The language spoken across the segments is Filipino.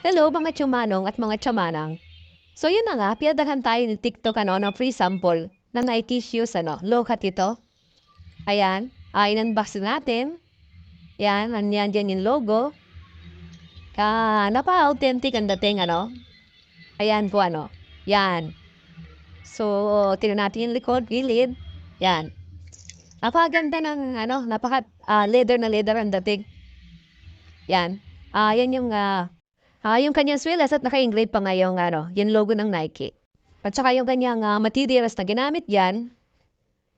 Hello mga tsumanong at mga tsamanang. So yun na nga, pinadaghan tayo ng TikTok na free sample na Nike shoes low cut ito. Ayan, in-unbox natin. Yan, nandiyan dyan yung logo. Napa-authentic ang dating Ayan po Yan. So, tingnan natin yung likod, gilid. Yan. Napakaganda ng leather na leather ang dating. Yan. Yan yung kanyang swelas at naka-engrave pa nga yung logo ng Nike. At saka yung kanyang materials na ginamit diyan,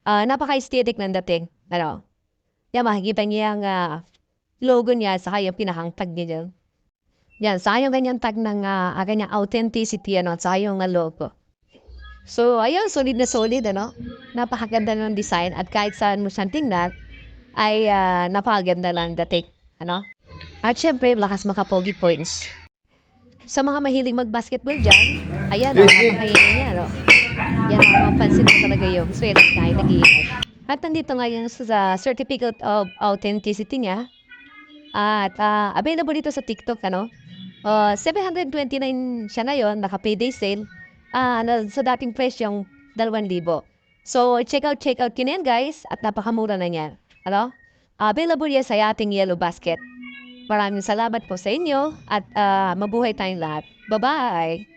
napaka-aesthetic ng dating. Yan makikita niya ang logo niya saka yung pinakang tag niya dyan. Yan, saka yung kanyang tag ng kanyang authenticity at saka yung logo. So, ayun, solid na solid, Napakaganda ng design at kahit saan mo siyang tingnan, ay napakaganda lang dating, At syempre, lakas makapogi points. Sa mga mahilig mag-basketball dyan, ayan, napakahiling niya, Yan ang mapansin mo talaga yung sweat na ay nag-iingat. At nandito ngayon sa certificate of authenticity niya. At available dito sa TikTok, 729 siya ngayon, naka-payday sale. Sa dating presyong 2,000. So, check out kinin guys, at napakamura na niya. Available yan sa ating Yellow Basket. Maraming salamat po sa inyo at mabuhay tayong lahat. Bye-bye!